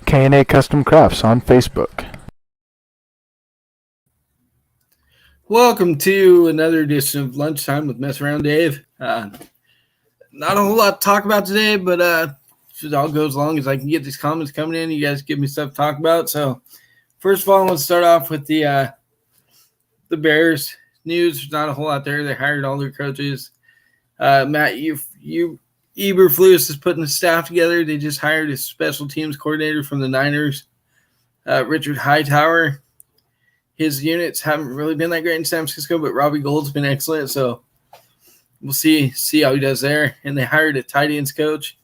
K&A Custom Crafts on Facebook. Welcome to another edition of Lunchtime with Mess Around Dave. Not a whole lot to talk about today, but if it all goes along as I can get these comments coming in, you guys give me stuff to talk about. So first of all, let's start off with the Bears news. There's not a whole lot there. They hired all their coaches. Matt, Eberflus is putting the staff together. They just hired a special teams coordinator from the Niners, Richard Hightower. His units haven't really been that great in San Francisco, but Robbie Gould's been excellent. So we'll see how he does there. And they hired a tight ends coach,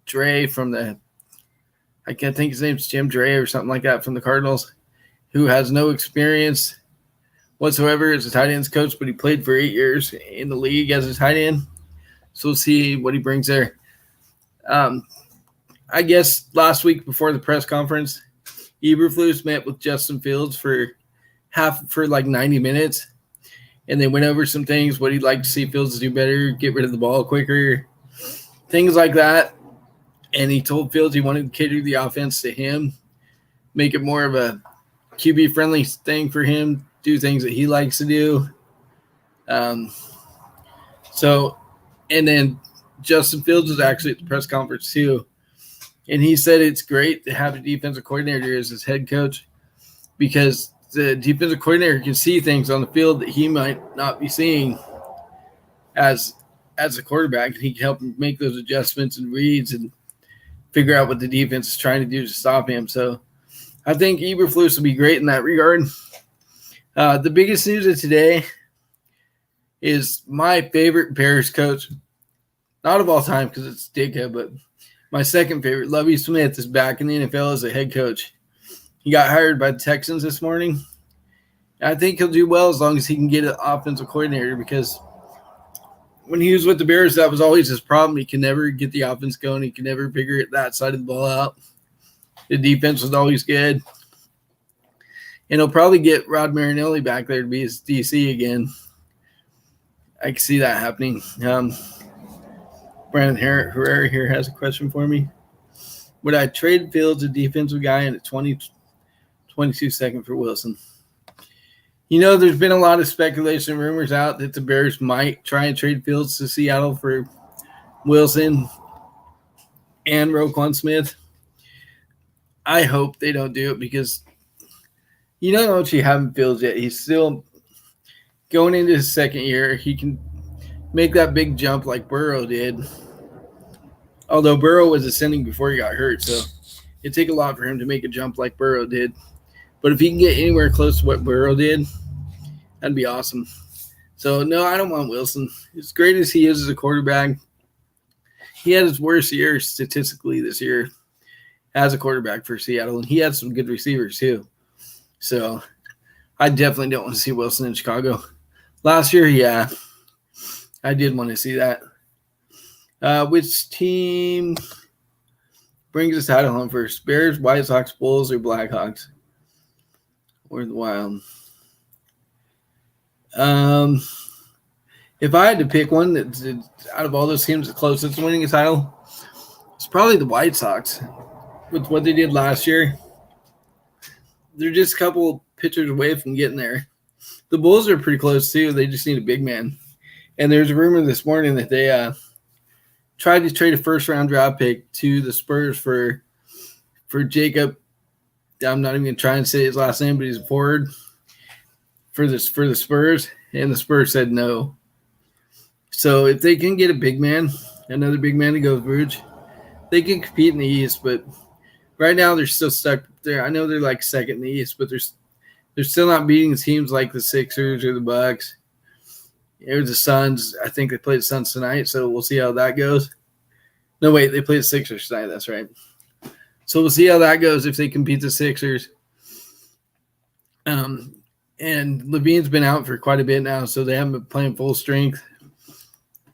Dre from I can't think his name's Jim Dre or something like that from the Cardinals, who has no experience whatsoever as a tight ends coach, but he played for 8 years in the league as a tight end. So we'll see what he brings there. I guess last week before the press conference, Eberflus met with Justin Fields for like 90 minutes, and they went over some things, what he'd like to see Fields do better, get rid of the ball quicker, things like that. And he told Fields he wanted to cater the offense to him, make it more of a QB-friendly thing for him, do things that he likes to do. And then Justin Fields was actually at the press conference too. And he said it's great to have a defensive coordinator as his head coach because the defensive coordinator can see things on the field that he might not be seeing as a quarterback. And he can help him make those adjustments and reads and figure out what the defense is trying to do to stop him. So I think Eberflus will be great in that regard. The biggest news of today is my favorite Bears coach, not of all time because it's Ditka, but my second favorite, Lovie Smith, is back in the NFL as a head coach. He got hired by the Texans this morning. I think he'll do well as long as he can get an offensive coordinator because when he was with the Bears, that was always his problem. He can never get the offense going. He can never figure that side of the ball out. The defense was always good. And he'll probably get Rod Marinelli back there to be his DC again. I can see that happening. Brandon Herrera here has a question for me. Would I trade Fields, a defensive guy, in a 22 second for Wilson? You know, there's been a lot of speculation and rumors out that the Bears might try and trade Fields to Seattle for Wilson and Roquan Smith. I hope they don't do it because you don't know what you have in Fields yet. He's still going into his second year. He can make that big jump like Burrow did. Although Burrow was ascending before he got hurt, so it'd take a lot for him to make a jump like Burrow did. But if he can get anywhere close to what Burrow did, that'd be awesome. So, no, I don't want Wilson. As great as he is as a quarterback, he had his worst year statistically this year as a quarterback for Seattle, and he had some good receivers too. So, I definitely don't want to see Wilson in Chicago. Last year, yeah, I did want to see that. Which team brings us title home first? Bears, Whitesox, Bulls, or Blackhawks? Or the Wild? If I had to pick one that's out of all those teams the closest to winning a title, it's probably the White Sox. With what they did last year, they're just a couple pitchers away from getting there. The Bulls are pretty close too. They just need a big man. And there's a rumor this morning that they tried to trade a first-round draft pick to the Spurs for Jacob. I'm not even going to try and say his last name, but he's a forward for the Spurs, and the Spurs said no. So if they can get a big man, another big man to go with Rouge, they can compete in the East. But right now they're still stuck there. I know they're like second in the East, but they're still not beating teams like the Sixers or the Bucks. Or the Suns. I think they play the Suns tonight, so we'll see how that goes. No, wait, they play the Sixers tonight. That's right. So we'll see how that goes if they can beat the Sixers. And Levine's been out for quite a bit now, so they haven't been playing full strength.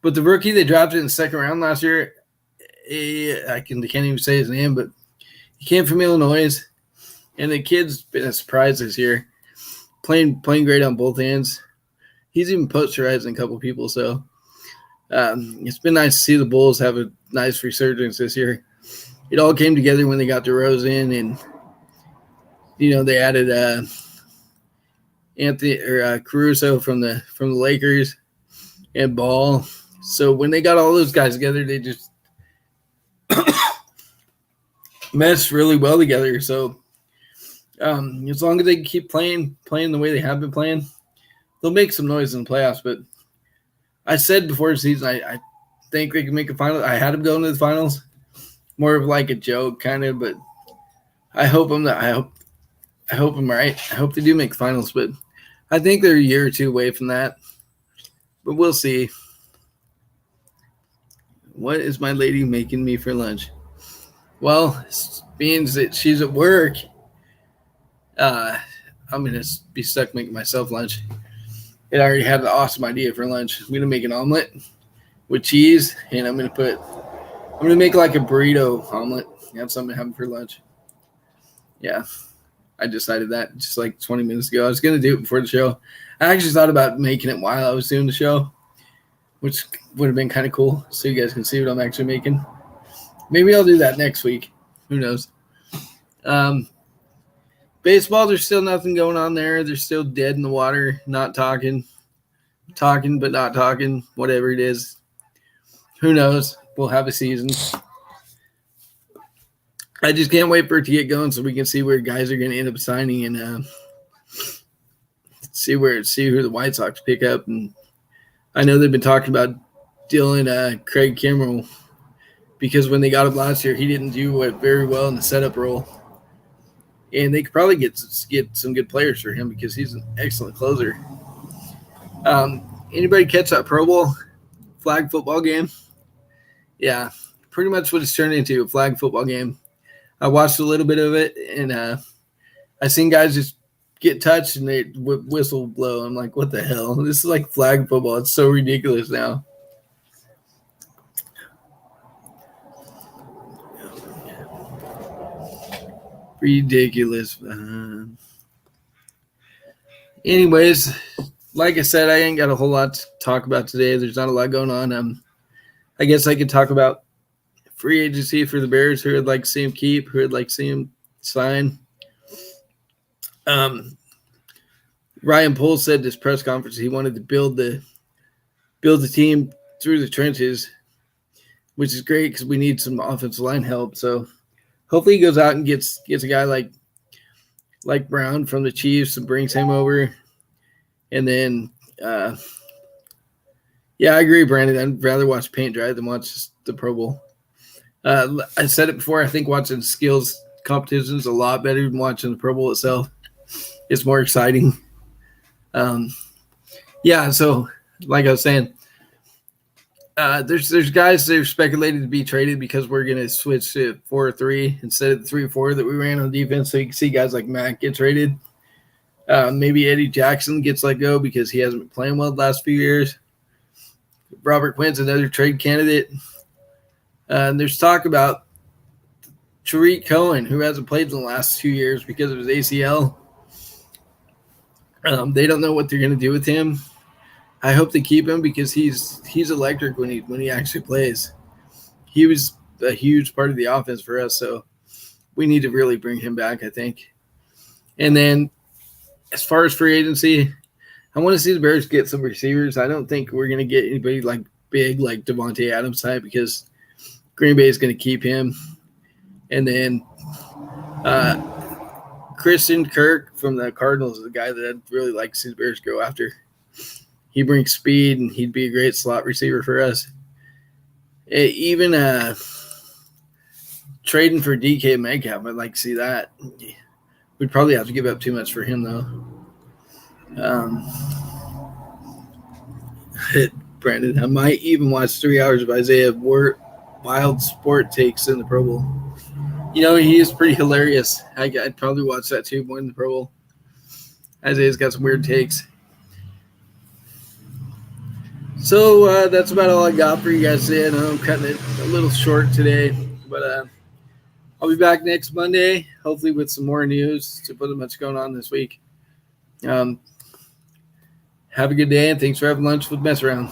But the rookie they drafted in the second round last year, I can't even say his name, but he came from Illinois, and the kid's been a surprise this year. Playing great on both ends. He's even posterizing a couple people, so it's been nice to see the Bulls have a nice resurgence this year. it all came together when they got DeRozan, and they added Anthony or Caruso from the Lakers and Ball. So when they got all those guys together, they just meshed really well together. So as long as they keep playing the way they have been playing, they'll make some noise in the playoffs. But I said before the season, I think they can make a final. I had them going to the finals, more of like a joke kind of, but I hope I'm not. I hope I'm right. I hope they do make the finals, but I think they're a year or two away from that. But we'll see. What is my lady making me for lunch? Well, being that she's at work, I'm going to be stuck making myself lunch. And I already had an awesome idea for lunch. I'm going to make an omelet with cheese, and I'm going to make like a burrito omelet. Have something to have for lunch. Yeah, I decided that just like 20 minutes ago. I was going to do it before the show. I actually thought about making it while I was doing the show, which would have been kind of cool, so you guys can see what I'm actually making. Maybe I'll do that next week. Who knows? Baseball, there's still nothing going on there. They're still dead in the water, not talking but not talking, whatever it is. Who knows? We'll have a season. I just can't wait for it to get going so we can see where guys are going to end up signing and see who the White Sox pick up. And I know they've been talking about dealing Craig Kimbrell because when they got him last year, he didn't do very well in the setup role. And they could probably get some good players for him because he's an excellent closer. Anybody catch that Pro Bowl flag football game? Yeah, pretty much what it's turned into, a flag football game. I watched a little bit of it, and I seen guys just get touched and they whistle blow. I'm like, what the hell? This is like flag football. It's so ridiculous now. Ridiculous. Anyways, like I said, I ain't got a whole lot to talk about today. There's not a lot going on. I guess I could talk about free agency for the Bears, who would like to see him keep, who would like to see him sign. Ryan Poles said this press conference he wanted to build the team through the trenches, which is great because we need some offensive line help. So hopefully he goes out and gets a guy like Brown from the Chiefs and brings him over. And then, yeah, I agree, Brandon. I'd rather watch paint dry than watch the Pro Bowl. I said it before. I think watching skills competitions is a lot better than watching the Pro Bowl itself. It's more exciting. Yeah, so like I was saying, there's guys that are speculated to be traded because we're going to switch to 4-3 instead of the 3-4 that we ran on defense. So you can see guys like Mack get traded. Maybe Eddie Jackson gets let go because he hasn't been playing well the last few years. Robert Quinn's another trade candidate. And there's talk about Tariq Cohen, who hasn't played in the last 2 years because of his ACL. They don't know what they're going to do with him. I hope they keep him because he's electric when he actually plays. He was a huge part of the offense for us, so we need to really bring him back, I think. And then as far as free agency, I want to see the Bears get some receivers. I don't think we're going to get anybody like big like Devontae Adams type because Green Bay is going to keep him. And then Christian Kirk from the Cardinals is a guy that I'd really like to see the Bears go after. He brings speed, and he'd be a great slot receiver for us. Even trading for DK Metcalf, I'd like to see that. We'd probably have to give up too much for him, though. Brandon, I might even watch 3 hours of Isaiah Wild Sport takes in the Pro Bowl. He is pretty hilarious. I'd probably watch that too more than the Pro Bowl. Isaiah's got some weird takes. So that's about all I got for you guys today. I know I'm cutting it a little short today, but I'll be back next Monday, hopefully with some more news to put much going on this week. Have a good day, and thanks for having lunch with Mess Around.